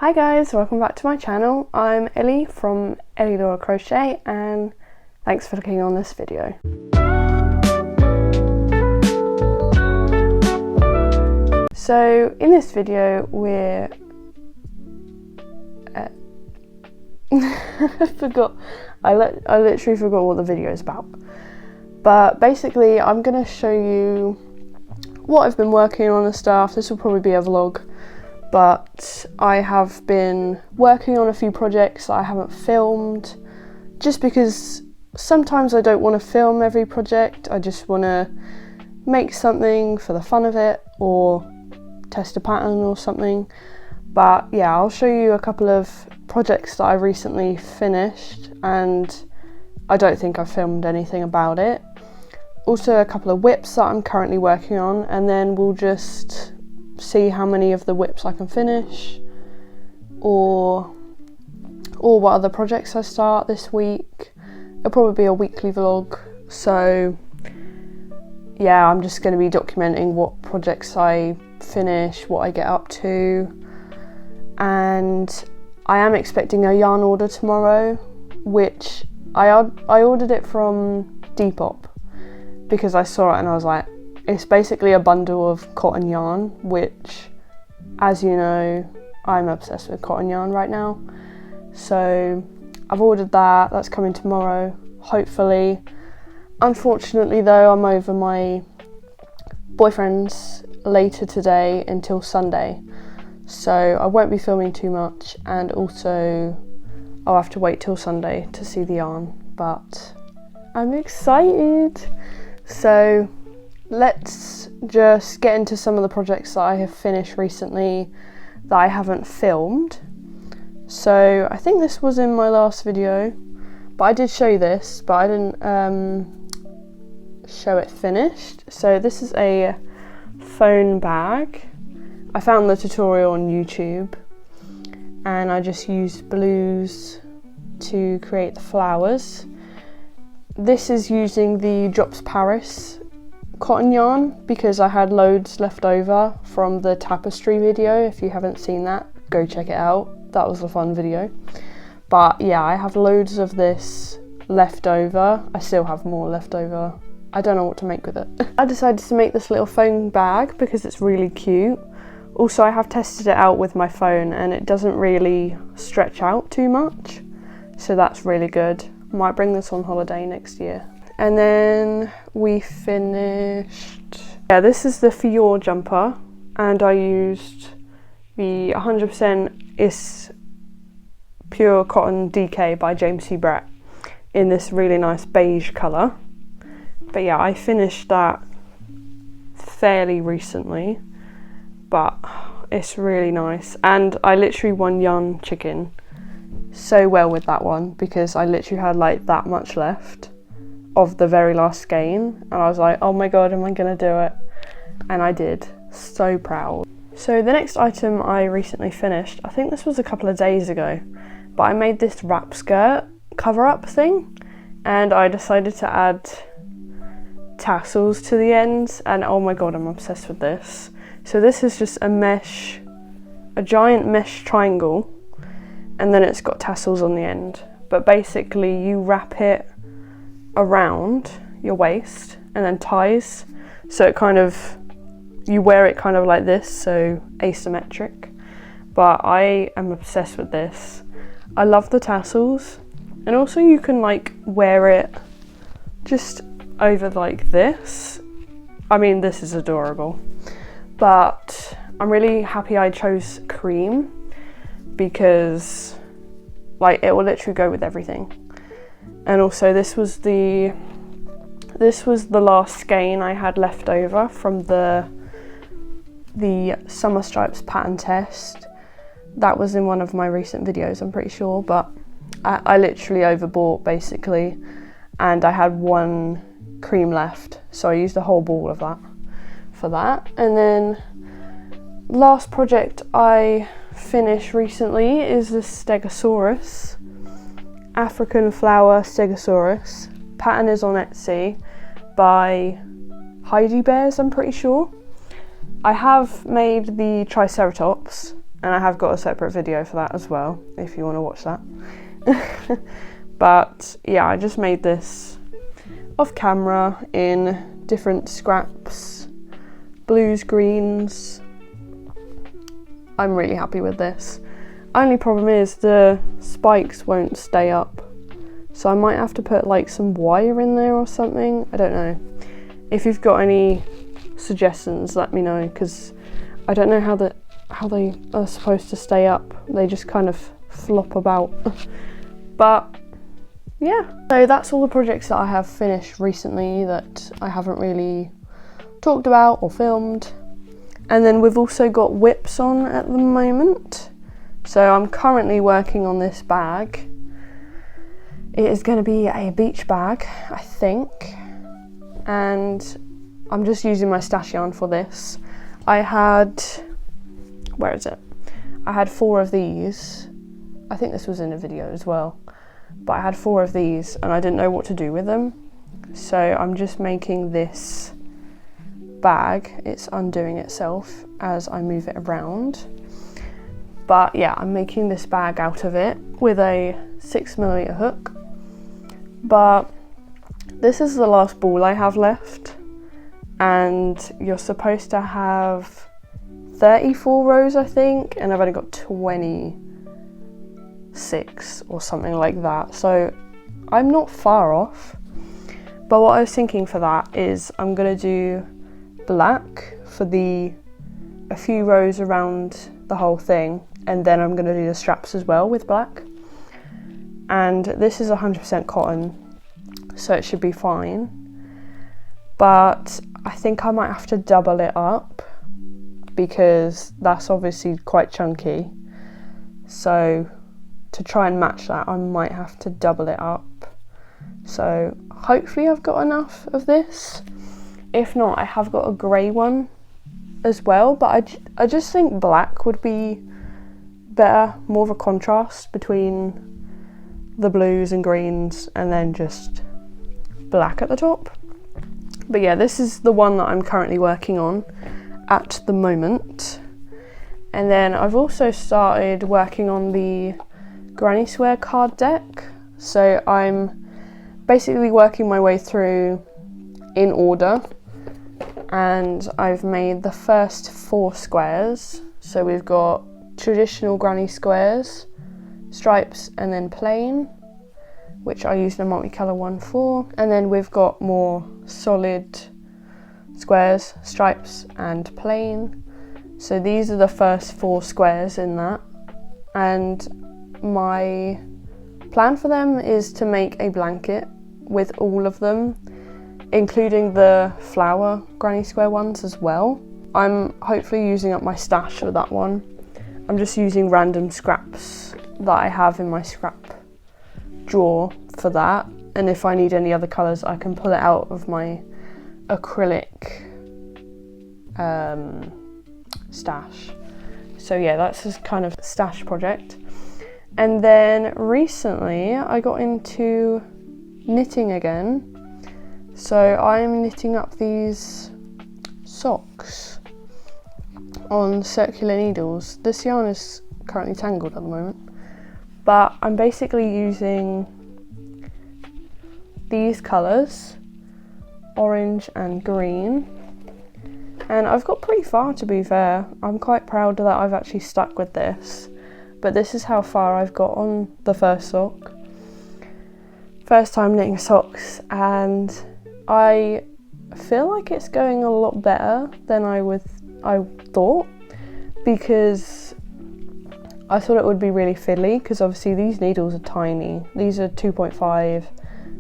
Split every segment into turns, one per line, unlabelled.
Hi guys, welcome back to my channel. I'm Ellie from Ellielauracrochet and thanks for clicking on this video. So in this video I literally forgot what the video is about. But basically I'm going to show you what I've been working on and stuff. This will probably be a vlog. But I have been working on a few projects that I haven't filmed, just because sometimes I don't want to film every project. I just want to make something for the fun of it or test a pattern or something. But yeah, I'll show you a couple of projects that I recently finished and I don't think I've filmed anything about it. Also a couple of whips that I'm currently working on, and then we'll just see how many of the whips I can finish or what other projects I start this week. It'll probably be a weekly vlog, so yeah, I'm just going to be documenting what projects I finish, what I get up to, and I am expecting a yarn order tomorrow, which I ordered it from Depop because I saw it and I was like, it's basically a bundle of cotton yarn, which, as you know, I'm obsessed with cotton yarn right now. So I've ordered that, that's coming tomorrow, hopefully. Unfortunately though, I'm over my boyfriend's later today until Sunday. So I won't be filming too much, and also I'll have to wait till Sunday to see the yarn, but I'm excited. So let's just get into some of the projects that I have finished recently that I haven't filmed. So I think this was in my last video, but I did show you this, but I didn't show it finished. So this is a phone bag. I found the tutorial on YouTube and I just used blues to create the flowers. This is using the Drops Paris cotton yarn because I had loads left over from the tapestry video. If you haven't seen that, go check it out. That was a fun video. But yeah, I have loads of this left over. I still have more left over. I don't know what to make with it. I decided to make this little phone bag because it's really cute. Also, I have tested it out with my phone and it doesn't really stretch out too much, so that's really good. I might bring this on holiday next year. And then we finished, yeah, this is the Filet jumper, and I used the 100% is pure cotton DK by James C. Brett in this really nice beige colour. But yeah, I finished that fairly recently, but it's really nice. And I literally won Yarn Chicken so well with that one because I literally had like that much left of the very last skein, and I was like, oh my god, am I gonna do it? And I did. So proud. So the next item I recently finished, I think this was a couple of days ago, but I made this wrap skirt cover up thing, and I decided to add tassels to the ends, and oh my god, I'm obsessed with this. So this is just a giant mesh triangle, and then it's got tassels on the end, but basically you wrap it around your waist and then ties, so it kind of, you wear it kind of like this, so asymmetric. But I am obsessed with this. I love the tassels, and also you can like wear it just over like this. I mean, this is adorable, but I'm really happy I chose cream because like it will literally go with everything. And also this was the last skein I had left over from the Summer Stripes pattern test. That was in one of my recent videos, I'm pretty sure, but I literally overbought basically, and I had one cream left, so I used a whole ball of that for that. And then last project I finished recently is the Stegosaurus, African flower Stegosaurus. Pattern is on Etsy by Heidi Bears, I'm pretty sure. I have made the Triceratops, and I have got a separate video for that as well, if you want to watch that. But yeah, I just made this off camera in different scraps, blues, greens. I'm really happy with this. Only problem is the spikes won't stay up, so I might have to put like some wire in there or something. I don't know. If you've got any suggestions, let me know, because I don't know how they are supposed to stay up. They just kind of flop about. But yeah, so that's all the projects that I have finished recently that I haven't really talked about or filmed. And then we've also got whips on at the moment. So I'm currently working on this bag. It is going to be a beach bag, I think. And I'm just using my stash yarn for this. I had, where is it? I had 4 of these. I think this was in a video as well. But I had 4 of these and I didn't know what to do with them. So I'm just making this bag. It's undoing itself as I move it around. But yeah, I'm making this bag out of it with a 6mm hook. But this is the last ball I have left, and you're supposed to have 34 rows, I think, and I've only got 26 or something like that, so I'm not far off. But what I was thinking for that is I'm gonna do black for a few rows around the whole thing, and then I'm gonna do the straps as well with black. And this is 100% cotton, so it should be fine. But I think I might have to double it up because that's obviously quite chunky. So to try and match that, I might have to double it up. So hopefully I've got enough of this. If not, I have got a grey one as well, but I just think black would be better, more of a contrast between the blues and greens, and then just black at the top. But yeah, this is the one that I'm currently working on at the moment. And then I've also started working on the Granny Square card deck. So I'm basically working my way through in order, and I've made the first 4 squares. So we've got traditional granny squares, stripes, and then plain, which I used a multicolour one for. And then we've got more solid squares, stripes, and plain. So these are the first 4 squares in that. And my plan for them is to make a blanket with all of them, including the flower granny square ones as well. I'm hopefully using up my stash for that one. I'm just using random scraps that I have in my scrap drawer for that, and if I need any other colours I can pull it out of my acrylic stash. So yeah, that's just kind of a stash project. And then recently I got into knitting again. So I'm knitting up these socks on circular needles. This yarn is currently tangled at the moment, but I'm basically using these colours, orange and green, and I've got pretty far, to be fair. I'm quite proud that I've actually stuck with this, but this is how far I've got on the first sock. First time knitting socks, and I feel like it's going a lot better than I thought, because I thought it would be really fiddly, because obviously these needles are tiny. These are 2.5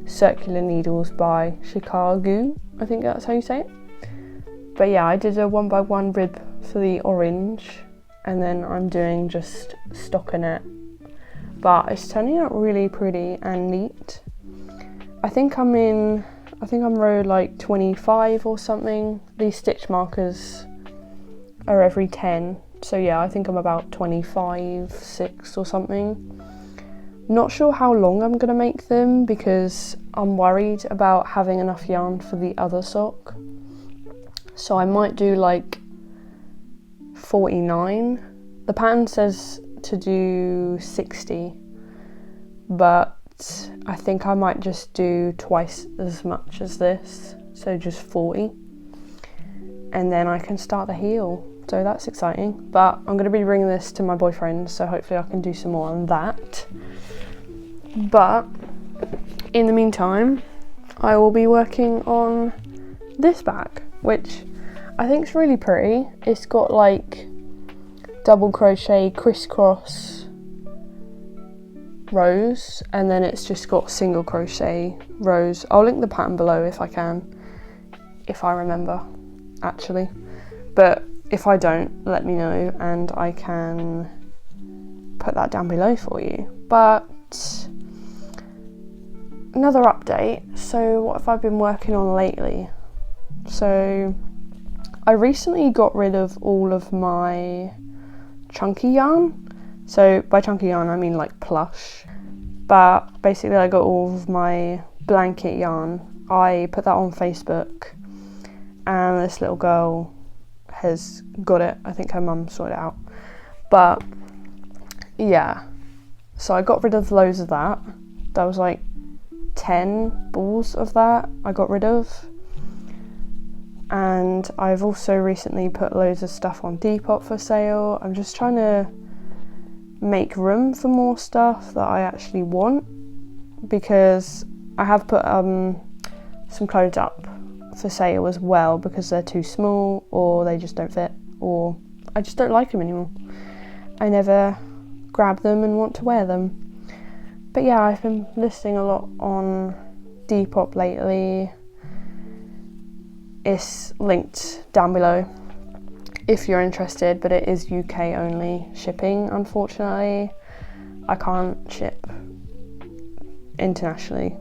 circular needles by Chicago, I think that's how you say it. But yeah, I did a 1x1 rib for the orange, and then I'm doing just stockinette. But it's turning out really pretty and neat. I think I'm row like 25 or something. These stitch markers are every 10. So yeah, I think I'm about 25, 6 or something. Not sure how long I'm gonna make them, because I'm worried about having enough yarn for the other sock. So I might do like 49 The pattern says to do 60, but I think I might just do twice as much as this, so just 40, and then I can start the heel. So that's exciting, but I'm going to be bringing this to my boyfriend, so hopefully I can do some more on that. But in the meantime, I will be working on this bag, which I think is really pretty. It's got like double crochet crisscross rows, and then it's just got single crochet rows. I'll link the pattern below if I can, if I remember actually, but if I don't, let me know and I can put that down below for you. But another update, so what have I been working on lately? So I recently got rid of all of my chunky yarn. So by chunky yarn I mean like plush, but basically I got all of my blanket yarn. I put that on Facebook and this little girl has got it. I think her mum sorted it out. But yeah, so I got rid of loads of that. That was like 10 balls of that I got rid of. And I've also recently put loads of stuff on Depop for sale. I'm just trying to make room for more stuff that I actually want, because I have put some clothes up for sale as well because they're too small or they just don't fit, or I just don't like them anymore. I never grab them and want to wear them. But yeah, I've been listing a lot on Depop lately. It's linked down below if you're interested, but it is UK only shipping, unfortunately. I can't ship internationally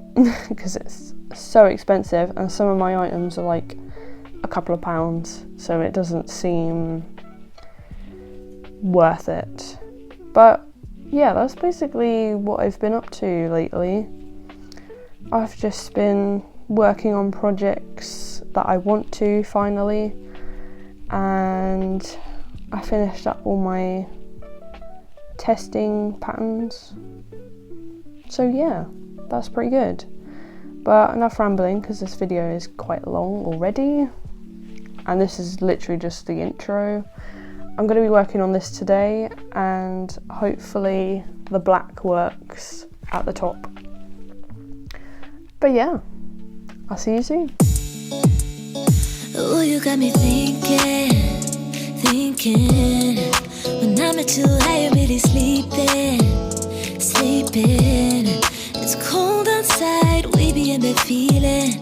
because it's so expensive, and some of my items are like a couple of pounds, so it doesn't seem worth it. But yeah, that's basically what I've been up to lately. I've just been working on projects that I want to finally, and I finished up all my testing patterns. So yeah, that's pretty good. But enough rambling, because this video is quite long already, and this is literally just the intro. I'm going to be working on this today, and hopefully the black works at the top. But yeah, I'll see you soon.
Oh, you got me thinking when I'm too high, you're really sleeping. It's cold outside, we be in bed feeling.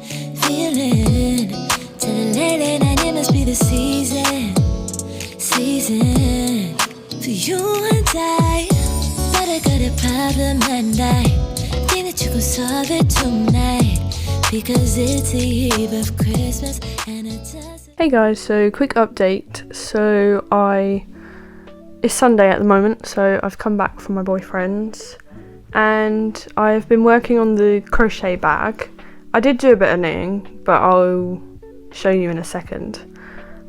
Till late night, it must be the season for you and I. But I got a problem and I think that you could solve it tonight, because it's the eve of Christmas and it doesn't.
Hey guys, so quick update. So it's Sunday at the moment, so I've come back from my boyfriend's and I've been working on the crochet bag. I did do a bit of knitting, but I'll show you in a second.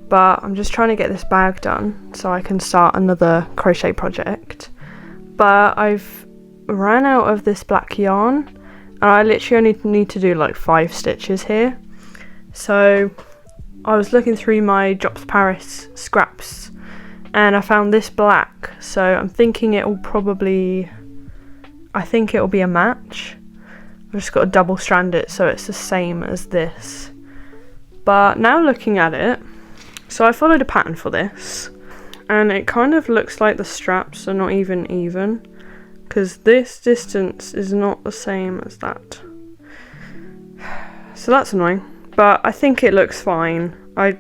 But I'm just trying to get this bag done so I can start another crochet project. But I've ran out of this black yarn, and I literally only need to do like 5 stitches here. So I was looking through my Drops Paris scraps and I found this black, so I'm thinking it'll be a match. I've just got to double strand it so it's the same as this. But now looking at it, so I followed a pattern for this, and it kind of looks like the straps are not even, because this distance is not the same as that. So that's annoying, but I think it looks fine. I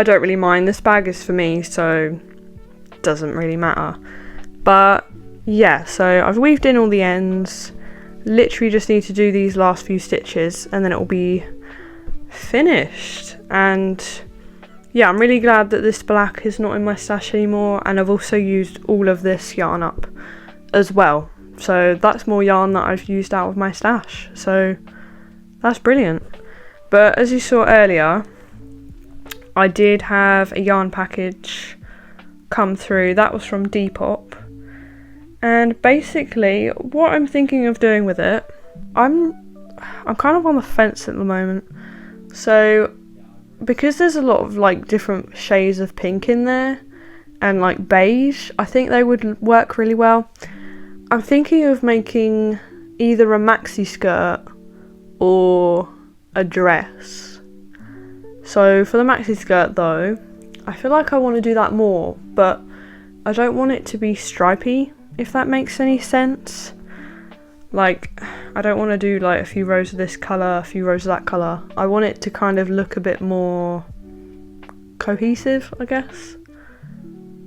don't really mind. This bag is for me, so it doesn't really matter. But yeah, so I've weaved in all the ends. Literally just need to do these last few stitches and then it will be finished. And yeah, I'm really glad that this black is not in my stash anymore, and I've also used all of this yarn up as well. So that's more yarn that I've used out of my stash. So that's brilliant. But as you saw earlier, I did have a yarn package come through. That was from Depop. And basically what I'm thinking of doing with it, I'm kind of on the fence at the moment. So because there's a lot of like different shades of pink in there and like beige, I think they would work really well. I'm thinking of making either a maxi skirt or a dress. So for the maxi skirt though, I feel like I want to do that more, but I don't want it to be stripy, if that makes any sense. Like, I don't want to do like a few rows of this colour, a few rows of that colour. I want it to kind of look a bit more cohesive, I guess.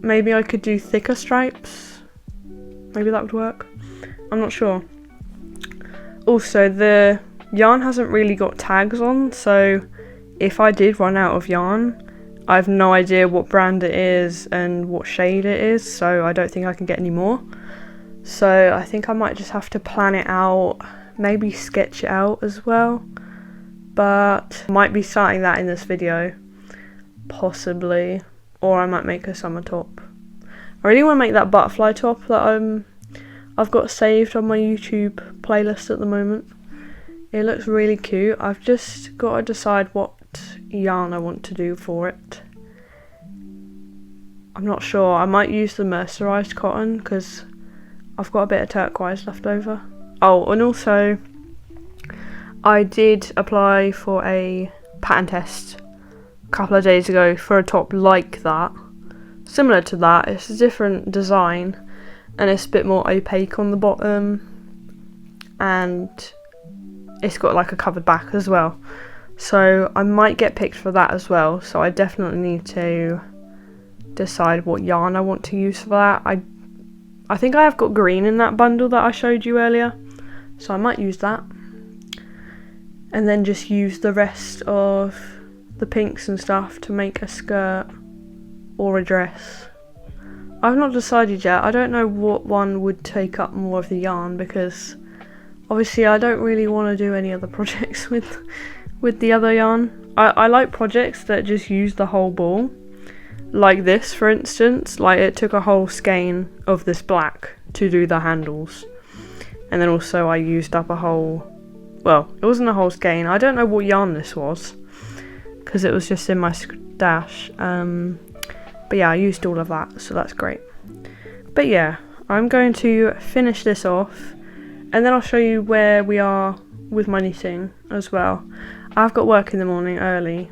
Maybe I could do thicker stripes. Maybe that would work. I'm not sure. Also, the yarn hasn't really got tags on, so if I did run out of yarn, I have no idea what brand it is and what shade it is, so I don't think I can get any more. So I think I might just have to plan it out, maybe sketch it out as well, but I might be starting that in this video, possibly, or I might make a summer top. I really want to make that butterfly top that I've got saved on my YouTube playlist at the moment. It looks really cute. I've just got to decide what yarn I want to do for it. I'm not sure. I might use the mercerized cotton because I've got a bit of turquoise left over. Oh, and also I did apply for a pattern test a couple of days ago for a top like that. Similar to that, it's a different design and it's a bit more opaque on the bottom and it's got like a covered back as well. So I might get picked for that as well, so I definitely need to decide what yarn I want to use for that. I think I have got green in that bundle that I showed you earlier, so I might use that. And then just use the rest of the pinks and stuff to make a skirt or a dress. I've not decided yet. I don't know what one would take up more of the yarn because obviously I don't really want to do any other projects with the other yarn. I like projects that just use the whole ball. Like this, for instance, like it took a whole skein of this black to do the handles. And then also I used up a whole, well, it wasn't a whole skein. I don't know what yarn this was because it was just in my stash. But yeah, I used all of that, so that's great. But yeah, I'm going to finish this off and then I'll show you where we are with my knitting as well. I've got work in the morning early,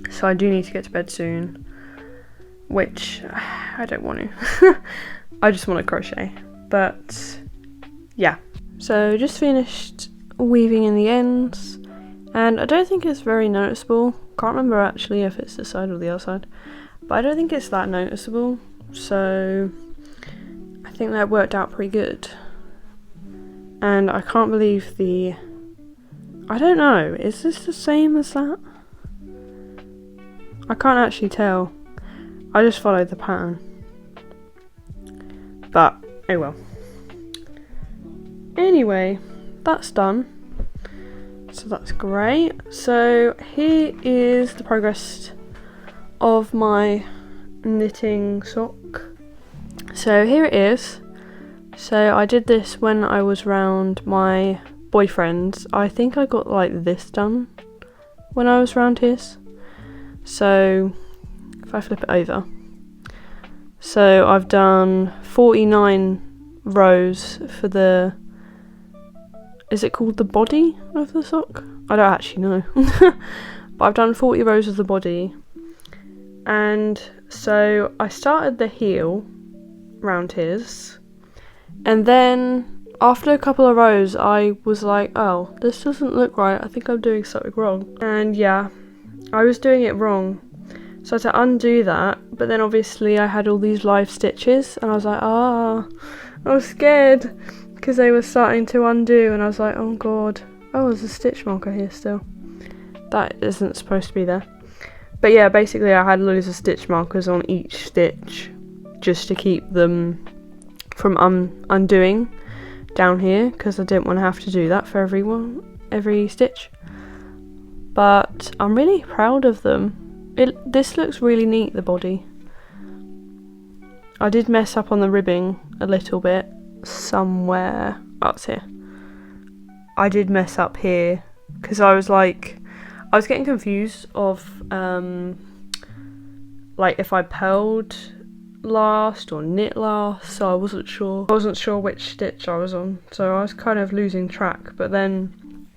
so I do need to get to bed soon. Which I don't want to. I just want to crochet. But yeah. So just finished weaving in the ends and I don't think it's very noticeable. Can't remember actually if it's this side or the other side, but I don't think it's that noticeable. So I think that worked out pretty good. And I can't believe I don't know, is this the same as that? I can't actually tell. I just followed the pattern. But, oh well. Anyway, that's done. So that's great. So here is the progress of my knitting sock. So here it is. So I did this when I was round my boyfriend's. I think I got like this done when I was round his. So if I flip it over, so I've done 49 rows for the, is it called the body of the sock? I don't actually know. But I've done 40 rows of the body, and so I started the heel round his, and then after a couple of rows I was like, oh, this doesn't look right, I think I'm doing something wrong. And yeah, I was doing it wrong. So I had to undo that, but then obviously I had all these live stitches and I was like, I was scared because they were starting to undo and I was like, oh god, oh, there's a stitch marker here still. That isn't supposed to be there. But yeah, basically I had loads of stitch markers on each stitch just to keep them from undoing down here because I didn't want to have to do that for every stitch. But I'm really proud of them. This looks really neat, the body. I did mess up on the ribbing a little bit somewhere. Oh, it's here. I did mess up here because I was getting confused of like if I purled last or knit last, so I wasn't sure which stitch I was on, so I was kind of losing track. But then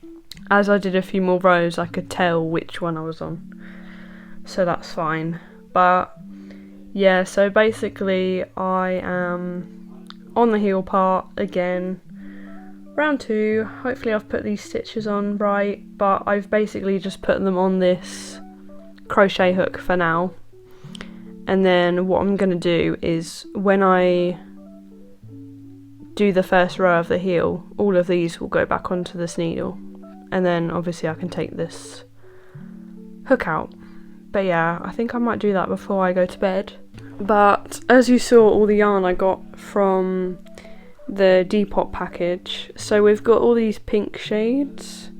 as I did a few more rows, I could tell which one I was on, so that's fine. But yeah, so basically I am on the heel part again, round 2. Hopefully I've put these stitches on right, but I've basically just put them on this crochet hook for now. And then what I'm going to do is when I do the first row of the heel, all of these will go back onto this needle. And then obviously I can take this hook out. But yeah, I think I might do that before I go to bed. But as you saw, all the yarn I got from the Depop package. So we've got all these pink shades,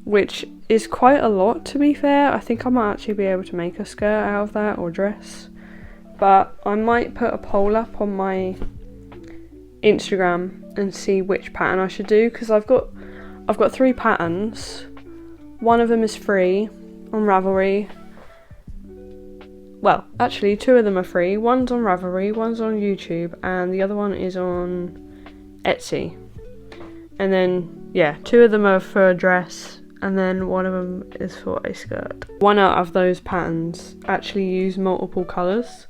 which is quite a lot, to be fair. I think I might actually be able to make a skirt out of that, or dress. But I might put a poll up on my Instagram and see which pattern I should do, because I've got 3 patterns. One of them is free on Ravelry. Well, actually 2 of them are free. One's on Ravelry, one's on YouTube, and the other one is on Etsy. And then yeah, 2 of them are for a dress, and then one of them is for a skirt. One out of those patterns actually use multiple colours,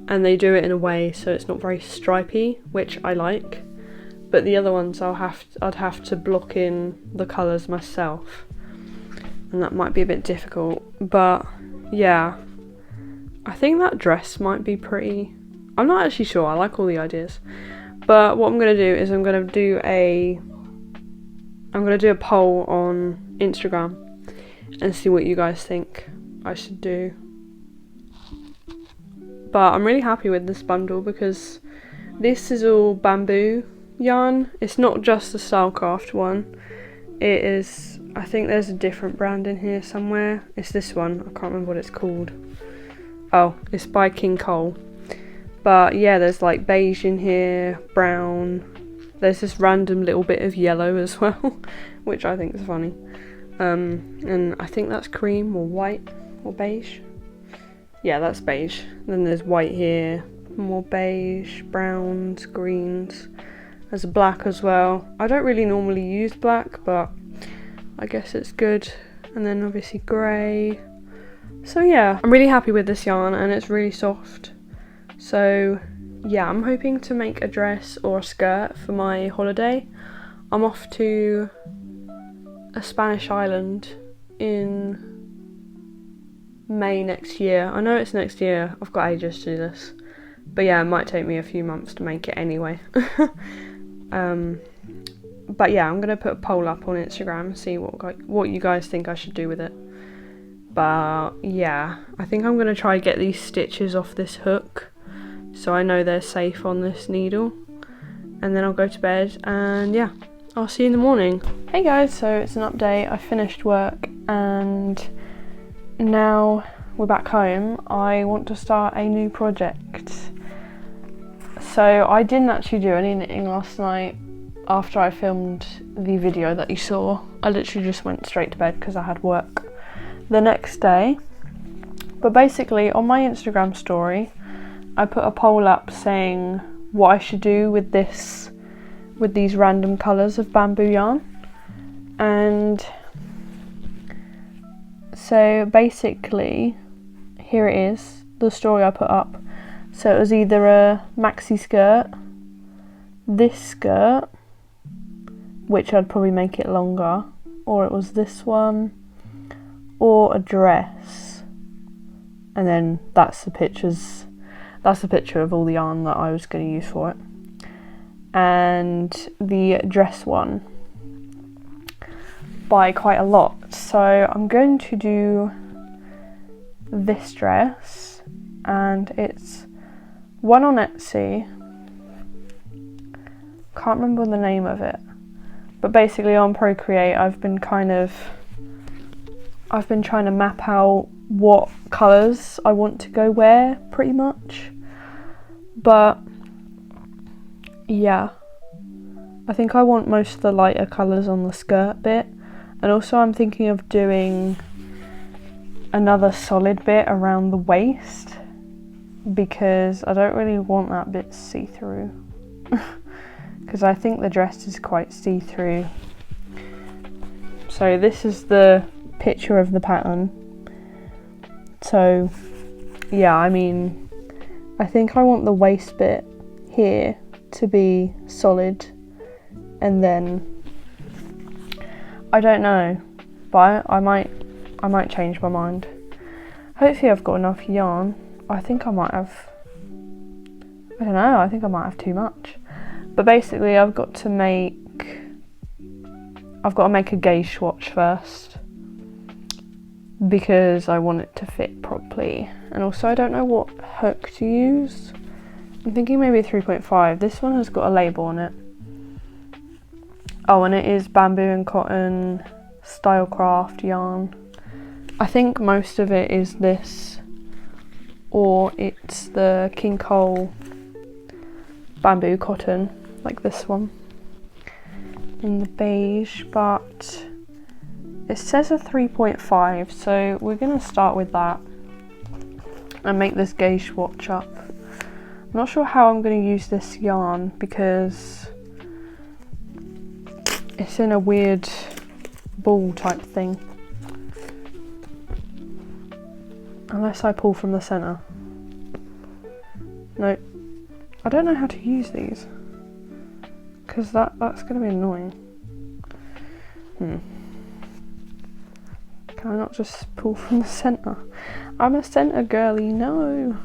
and they do it in a way so it's not very stripy, which I like. But the other ones I'd have to block in the colours myself, and that might be a bit difficult. But yeah, I think that dress might be pretty. I'm not actually sure. I like all the ideas. But what I'm going to do is I'm going to do a poll on Instagram and see what you guys think I should do. But I'm really happy with this bundle because this is all bamboo yarn. It's not just the Stylecraft one. It is, I think there's a different brand in here somewhere. It's this one. I can't remember what it's called. Oh, it's by King Cole. But yeah, there's like beige in here, brown. There's this random little bit of yellow as well, which I think is funny. And I think that's cream or white or beige. Yeah, that's beige. Then there's white here, more beige, browns, greens. There's black as well. I don't really normally use black, but I guess it's good. And then obviously grey. So yeah, I'm really happy with this yarn, and it's really soft. So yeah, I'm hoping to make a dress or a skirt for my holiday. I'm off to a Spanish island in May next year. I know it's next year, I've got ages to do this. But yeah, it might take me a few months to make it anyway. But yeah, I'm going to put a poll up on Instagram and see what you guys think I should do with it. But yeah, I think I'm going to try to get these stitches off this hook so I know they're safe on this needle. And then I'll go to bed, and yeah, I'll see you in the morning. Hey guys, so it's an update. I finished work and now we're back home. I want to start a new project. So I didn't actually do any knitting last night after I filmed the video that you saw. I literally just went straight to bed because I had work the next day. But basically on my Instagram story I put a poll up saying what I should do with these random colours of bamboo yarn. And so basically here it is, the story I put up. So it was either a maxi skirt, this skirt, which I'd probably make it longer, or it was this one, or a dress. And then that's the picture of all the yarn that I was going to use for it. And the dress one by quite a lot. So I'm going to do this dress, and it's one on Etsy. Can't remember the name of it, but basically on Procreate I've been trying to map out what colours I want to go where, pretty much. But yeah, I think I want most of the lighter colours on the skirt bit, and also I'm thinking of doing another solid bit around the waist because I don't really want that bit see-through because I think the dress is quite see-through. So this is the picture of the pattern. So yeah, I mean, I think I want the waist bit here to be solid, and then I don't know, but I might change my mind. Hopefully I've got enough yarn. I think I might have, I don't know, I think I might have too much. But basically I've got to make a gauge swatch first because I want it to fit properly. And also I don't know what hook to use. I'm thinking maybe a 3.5. This one has got a label on it. Oh, and it is bamboo and cotton Stylecraft yarn. I think most of it is this, or it's the King Cole bamboo cotton, like this one in the beige, but it says a 3.5, so we're gonna start with that and make this gauge swatch up. I'm not sure how I'm gonna use this yarn because it's in a weird ball type thing. Unless I pull from the centre. No, I don't know how to use these because that's going to be annoying. Can I not just pull from the centre? I'm a centre girly, no.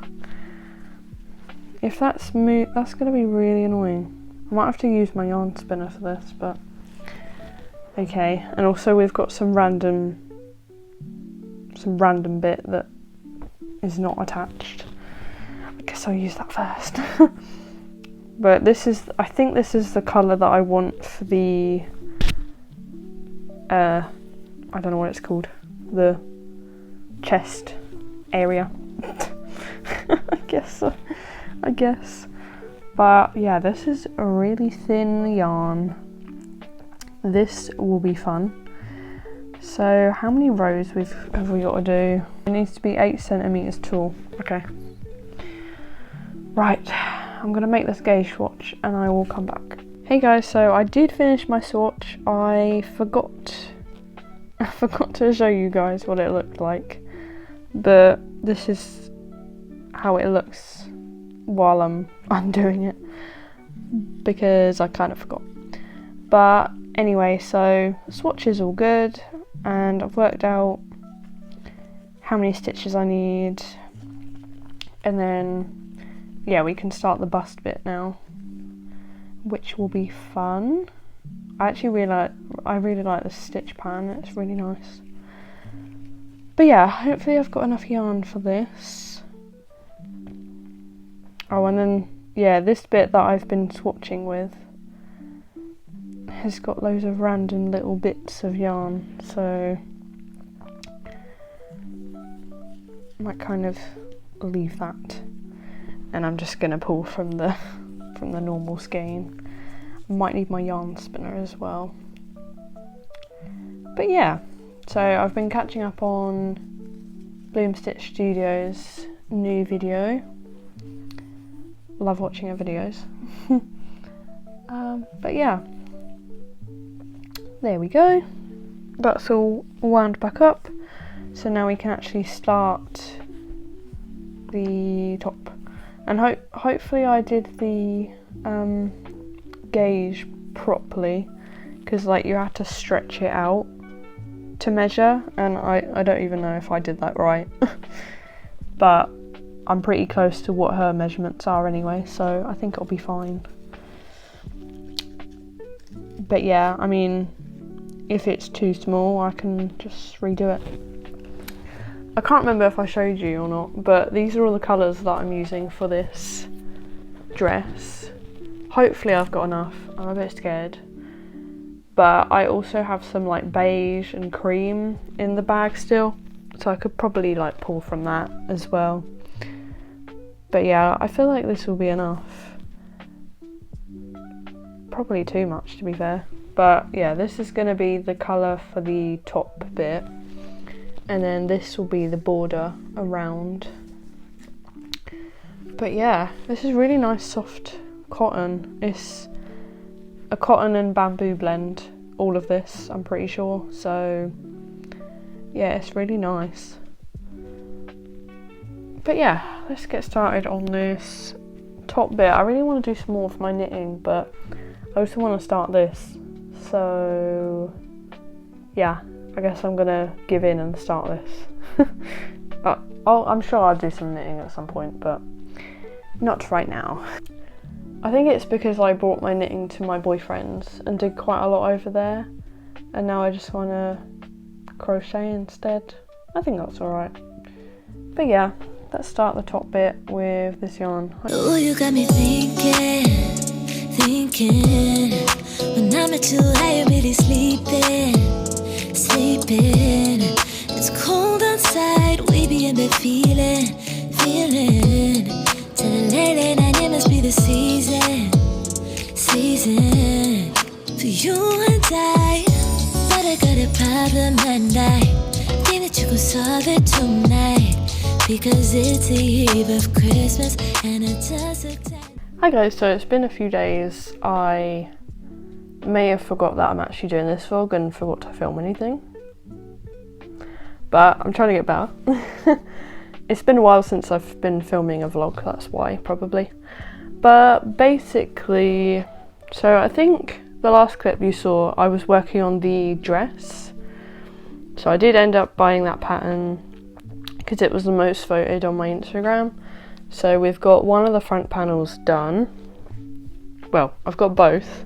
If that's smooth, that's going to be really annoying. I might have to use my yarn spinner for this, but okay. And also we've got some random bit that is not attached. I guess I'll use that first. But I think this is the colour that I want for the I don't know what it's called, the chest area. I guess. But yeah, this is a really thin yarn. This will be fun. So how many rows have we got to do? It needs to be 8 centimetres tall. Okay. Right, I'm gonna make this gauge swatch and I will come back. Hey guys, so I did finish my swatch. I forgot to show you guys what it looked like, but this is how it looks while I'm undoing it because I kind of forgot. But anyway, so the swatch is all good and I've worked out how many stitches I need, and then yeah, we can start the bust bit now, which will be fun. I really like the stitch pattern, it's really nice. But yeah, hopefully I've got enough yarn for this. Oh, and then yeah, this bit that I've been swatching with has got loads of random little bits of yarn, so I might kind of leave that, and I'm just gonna pull from the normal skein. I might need my yarn spinner as well. But yeah, so I've been catching up on Bloom Stitch Studios' new video. Love watching her videos. But yeah, there we go. That's all wound back up. So now we can actually start the top. And hopefully I did the gauge properly, because like you had to stretch it out to measure, and I don't even know if I did that right. But I'm pretty close to what her measurements are anyway, so I think it'll be fine. But yeah, I mean, if it's too small, I can just redo it. I can't remember if I showed you or not, but these are all the colours that I'm using for this dress. Hopefully I've got enough. I'm a bit scared. But I also have some like beige and cream in the bag still, so I could probably like pull from that as well. But yeah, I feel like this will be enough. Probably too much, to be fair. But yeah, this is going to be the colour for the top bit. And then this will be the border around. But yeah, this is really nice soft cotton. It's a cotton and bamboo blend, all of this, I'm pretty sure. So yeah, it's really nice. But yeah, let's get started on this top bit. I really want to do some more of my knitting, but I also want to start this. So yeah, I guess I'm gonna give in and start this. But I'm sure I'll do some knitting at some point, but not right now. I think it's because I brought my knitting to my boyfriend's and did quite a lot over there, and now I just want to crochet instead. I think that's alright. But yeah, let's start the top bit with this yarn.
Oh, you got me thinking when I'm not too high, I'm really sleeping. It's cold outside, we be in bed feeling. Till the late night, it must be the season. For you and I, but I got a problem and I think that you could solve it tonight, because it's the eve of Christmas and it does look time.
Hi guys, so it's been a few days. I may have forgot that I'm actually doing this vlog and forgot to film anything, but I'm trying to get better. It's been a while since I've been filming a vlog, that's why, probably. But basically, so I think the last clip you saw, I was working on the dress. So I did end up buying that pattern because it was the most voted on my Instagram. So we've got one of the front panels done. Well, I've got both.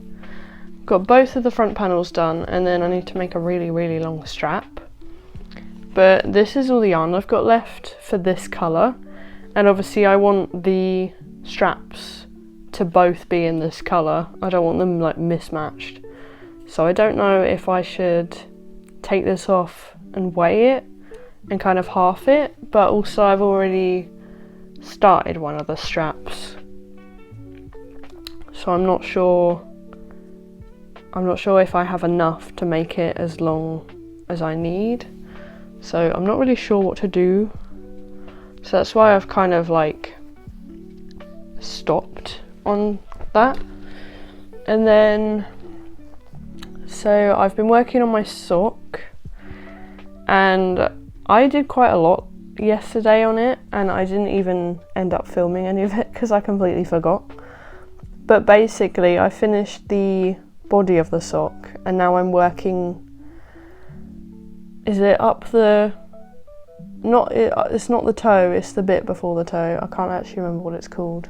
Got both of the front panels done, and then I need to make a really, really long strap. But this is all the yarn I've got left for this colour, and obviously I want the straps to both be in this colour. I don't want them like mismatched. So I don't know if I should take this off and weigh it and kind of half it, but also I've already started one of the straps, so I'm not sure if I have enough to make it as long as I need. So I'm not really sure what to do. So that's why I've kind of like stopped on that. And then, so I've been working on my sock, and I did quite a lot yesterday on it, and I didn't even end up filming any of it because I completely forgot. But basically I finished the body of the sock, and now I'm working, is it up the, it's not the toe, it's the bit before the toe. I can't actually remember what it's called.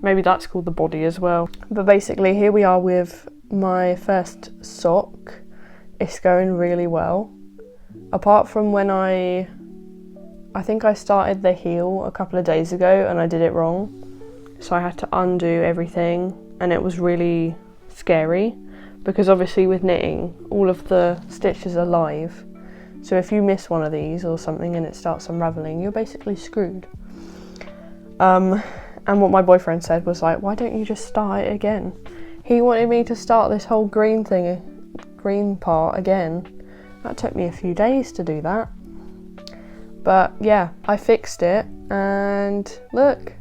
Maybe that's called the body as well. But basically here we are with my first sock. It's going really well. Apart from when I think I started the heel a couple of days ago and I did it wrong. So I had to undo everything, and it was really scary because obviously with knitting, all of the stitches are live. So if you miss one of these or something and it starts unraveling, you're basically screwed. And what my boyfriend said was like, why don't you just start it again? He wanted me to start this whole green part again. That took me a few days to do that. But yeah, I fixed it, and look,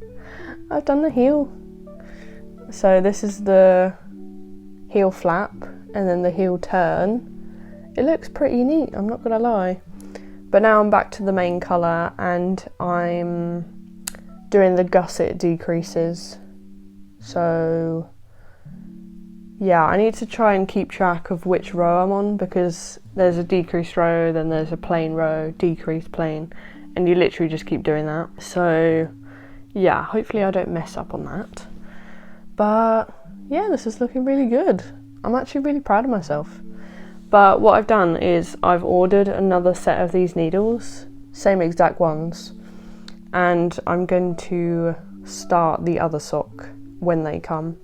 I've done the heel. So this is the heel flap and then the heel turn. It looks pretty neat, I'm not gonna lie. But now I'm back to the main colour, and I'm doing the gusset decreases. So yeah, I need to try and keep track of which row I'm on, because there's a decreased row, then there's a plain row, decreased, plain, and you literally just keep doing that. So yeah, hopefully I don't mess up on that. But yeah, this is looking really good. I'm actually really proud of myself. But what I've done is I've ordered another set of these needles, same exact ones, and I'm going to start the other sock when they come,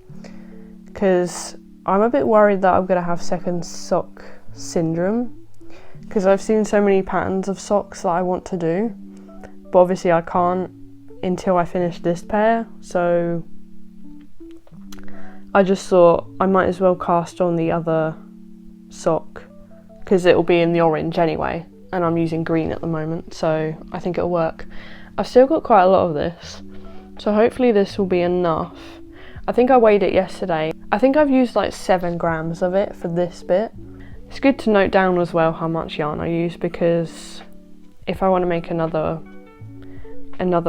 because I'm a bit worried that I'm going to have second sock syndrome, because I've seen so many patterns of socks that I want to do, but obviously I can't until I finish this pair, so I just thought I might as well cast on the other sock because it'll be in the orange anyway, and I'm using green at the moment, so I think it'll work. I've still got quite a lot of this, so hopefully this will be enough. I think I weighed it yesterday. I think I've used like 7 grams of it for this bit. It's good to note down as well how much yarn I use, because if I want to make another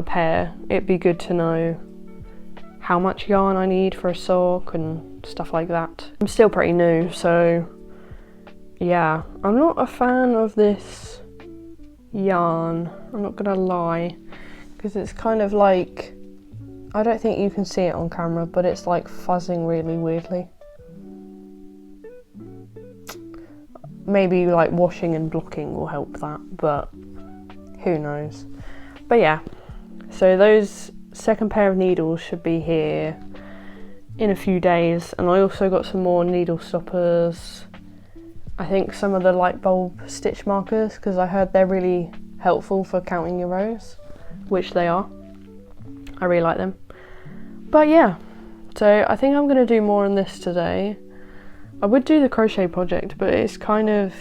pair, it'd be good to know how much yarn I need for a sock and stuff like that. I'm still pretty new, so yeah, I'm not a fan of this yarn, I'm not gonna lie, because it's kind of like, I don't think you can see it on camera, but it's like fuzzing really weirdly. Maybe like washing and blocking will help that, but who knows. But yeah, so those second pair of needles should be here in a few days, and I also got some more needle stoppers. I think some of the light bulb stitch markers, because I heard they're really helpful for counting your rows, which they are. I really like them. But yeah, so I think I'm going to do more on this today. I would do the crochet project, but it's kind of,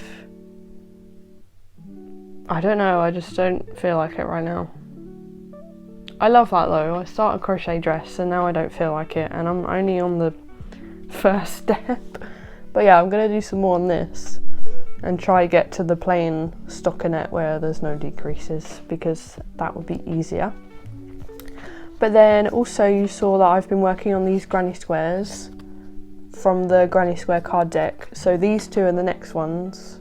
I don't know, I just don't feel like it right now. I love that though. I start a crochet dress and now I don't feel like it, and I'm only on the first step. But yeah, I'm going to do some more on this and try get to the plain stockinette where there's no decreases, because that would be easier. But then also you saw that I've been working on these granny squares from the granny square card deck. So these two are the next ones.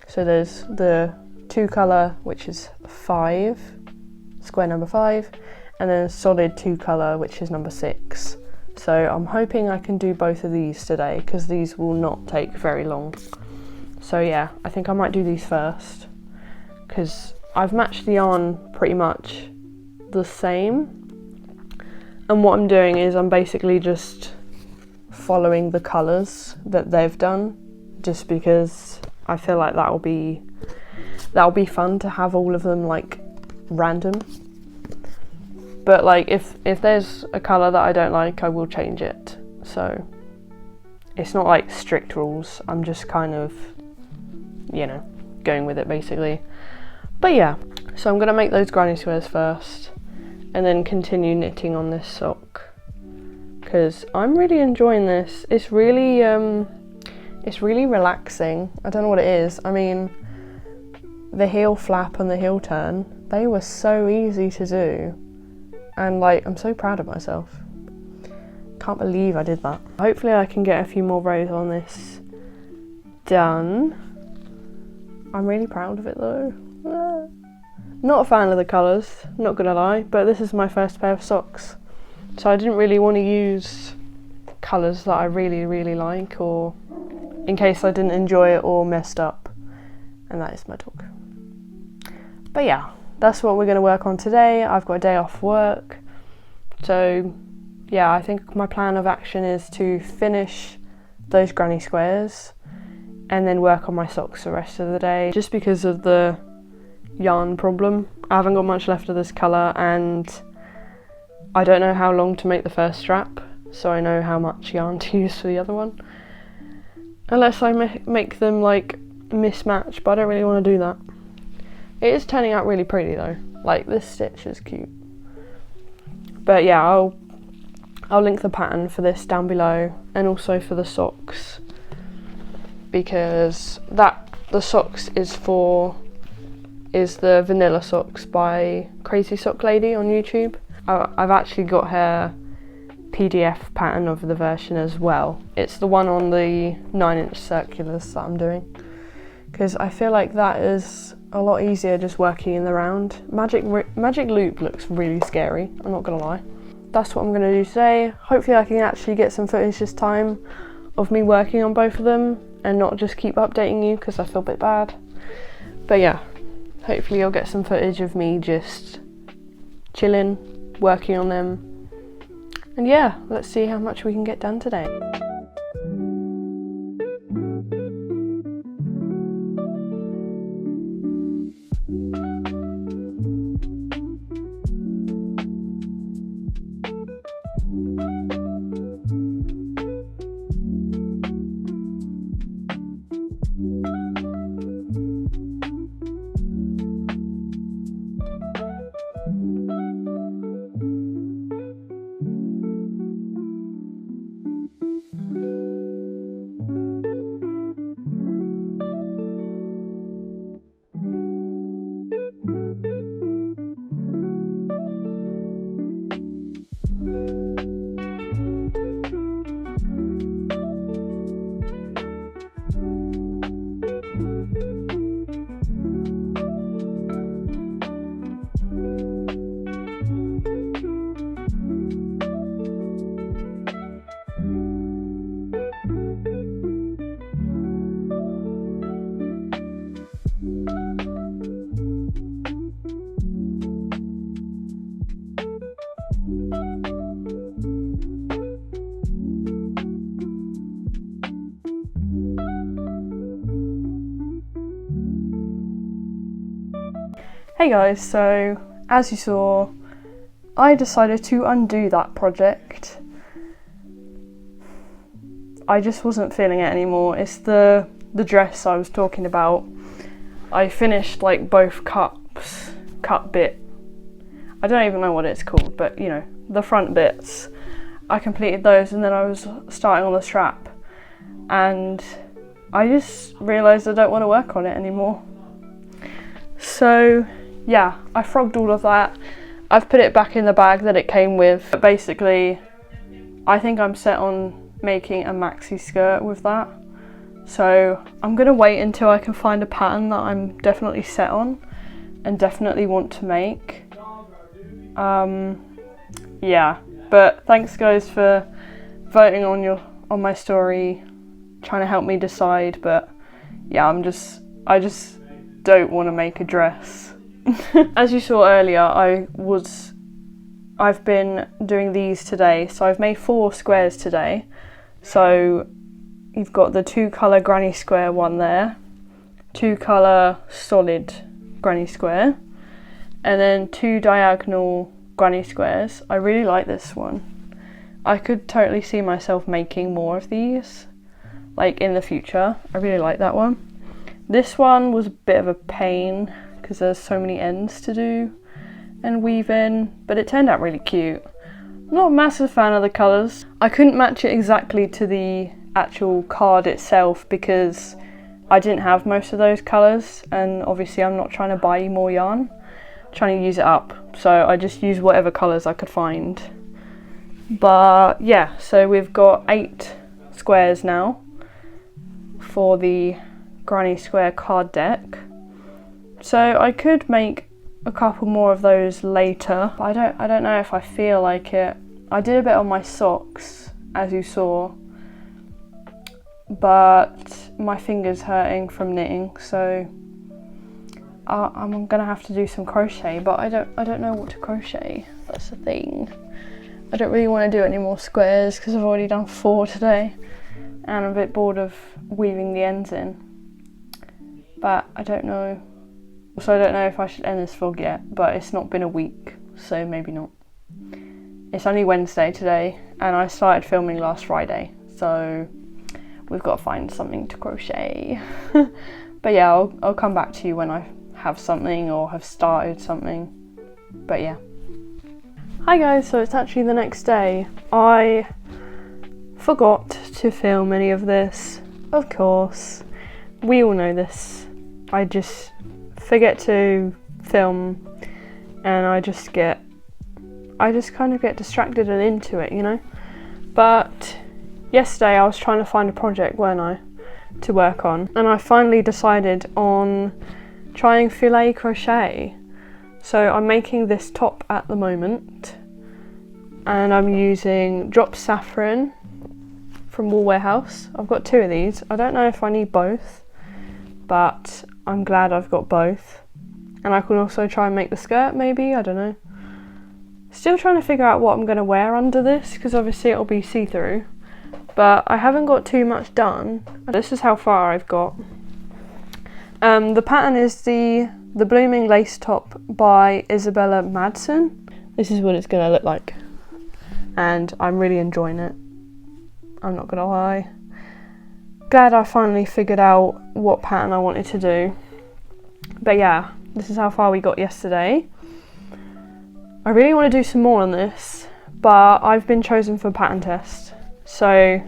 So there's the 2 colour, which is 5, square number 5, and then solid 2 colour, which is number 6. So I'm hoping I can do both of these today, because these will not take very long. So yeah, I think I might do these first, because I've matched the yarn pretty much the same. And what I'm doing is I'm basically just following the colours that they've done, just because I feel like that'll be fun to have all of them like random. But like if there's a colour that I don't like, I will change it. So it's not like strict rules, I'm just kind of, you know, going with it basically. But yeah, so I'm gonna make those granny squares first and then continue knitting on this sock, because I'm really enjoying this. It's really relaxing. I don't know what it is. I mean, the heel flap and the heel turn, they were so easy to do, and like I'm so proud of myself. Can't believe I did that. Hopefully I can get a few more rows on this done. I'm really proud of it though. Not a fan of the colours, not gonna lie, but this is my first pair of socks, so I didn't really want to use colours that I really like, or in case I didn't enjoy it or messed up. And that is my dog. But yeah, that's what we're going to work on today. I've got a day off work, so yeah, I think my plan of action is to finish those granny squares and then work on my socks the rest of the day, just because of the yarn problem. I haven't got much left of this colour, and I don't know how long to make the first strap, so I know how much yarn to use for the other one, unless I make them like mismatch, but I don't really want to do that. It is turning out really pretty though, like this stitch is cute. But yeah, I'll link the pattern for this down below, and also for the socks, because the socks is the vanilla socks by Crazy Sock Lady on YouTube. I've actually got her PDF pattern of the version as well. It's the one on the 9-inch circulars that I'm doing, because I feel like that is a lot easier just working in the round. Magic Loop looks really scary, I'm not gonna lie. That's what I'm gonna do today. Hopefully I can actually get some footage this time of me working on both of them and not just keep updating you, because I feel a bit bad. But yeah, hopefully you'll get some footage of me just chilling, working on them. And yeah, let's see how much we can get done today. Hey guys, so as you saw, I decided to undo that project. I just wasn't feeling it anymore. It's the dress I was talking about. I finished like both cut bit. I don't even know what it's called, but you know, the front bits. I completed those and then I was starting on the strap. And I just realised I don't want to work on it anymore. So yeah, I frogged all of that. I've put it back in the bag that it came with. But basically, I think I'm set on making a maxi skirt with that. So I'm going to wait until I can find a pattern that I'm definitely set on and definitely want to make. Yeah, but thanks guys for voting on my story, trying to help me decide. But yeah, I just don't want to make a dress. As you saw earlier, I've been doing these today, so I've made 4 squares today. So you've got the 2 colour granny square one there, 2 colour solid granny square, and then 2 diagonal granny squares. I really like this one. I could totally see myself making more of these, like in the future. I really like that one. This one was a bit of a pain because there's so many ends to do and weave in, but it turned out really cute. I'm not a massive fan of the colours. I couldn't match it exactly to the actual card itself because I didn't have most of those colours, and obviously I'm not trying to buy more yarn, I'm trying to use it up, so I just used whatever colours I could find. But yeah, so we've got 8 squares now for the granny square card deck. So I could make a couple more of those later, but I don't know if I feel like it. I did a bit on my socks, as you saw, but my finger's hurting from knitting, so I'm gonna have to do some crochet, but I don't know what to crochet. That's the thing. I don't really want to do any more squares because I've already done 4 today, and I'm a bit bored of weaving the ends in. But I don't know. So I don't know if I should end this vlog yet, but it's not been a week, so maybe not. It's only Wednesday today, and I started filming last Friday, so we've got to find something to crochet. But yeah, I'll come back to you when I have something or have started something. But yeah. Hi guys, so it's actually the next day. I forgot to film any of this, of course. We all know this. I just forget to film and I just kind of get distracted and into it, you know. But yesterday I was trying to find a project, weren't I, to work on, and I finally decided on trying filet crochet. So I'm making this top at the moment, and I'm using Drop Saffron from Wool Warehouse. I've got 2 of these. I don't know if I need both, but I'm glad I've got both. And I can also try and make the skirt, maybe, I don't know. Still trying to figure out what I'm going to wear under this, because obviously it'll be see-through. But I haven't got too much done. This is how far I've got. The pattern is the Blooming Lace Top by Isabella Madsen. This is what it's going to look like. And I'm really enjoying it. I'm not going to lie. Glad I finally figured out what pattern I wanted to do. But yeah, this is how far we got yesterday. I really want to do some more on this, but I've been chosen for pattern test. So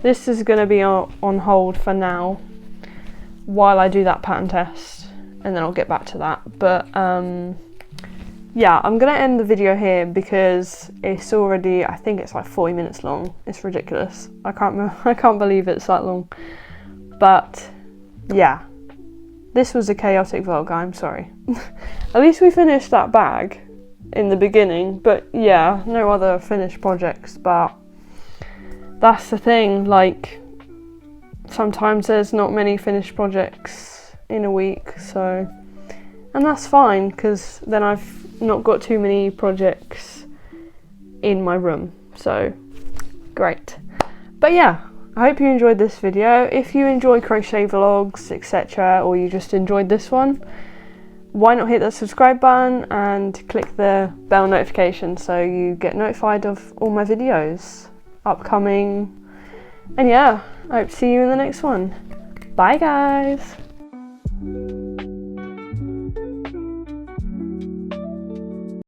this is going to be on hold for now while I do that pattern test, and then I'll get back to that. But yeah, I'm going to end the video here because it's already, I think it's like 40 minutes long. It's ridiculous. I can't believe it's that long. But yeah, this was a chaotic vlog, I'm sorry. At least we finished that bag in the beginning, but yeah, no other finished projects. But that's the thing, like, sometimes there's not many finished projects in a week, so, and that's fine, because then I've not got too many projects in my room, so great. But yeah, I hope you enjoyed this video. If you enjoy crochet vlogs, etc., or you just enjoyed this one, why not hit that subscribe button and click the bell notification so you get notified of all my videos upcoming. And yeah, I hope to see you in the next one. Bye guys!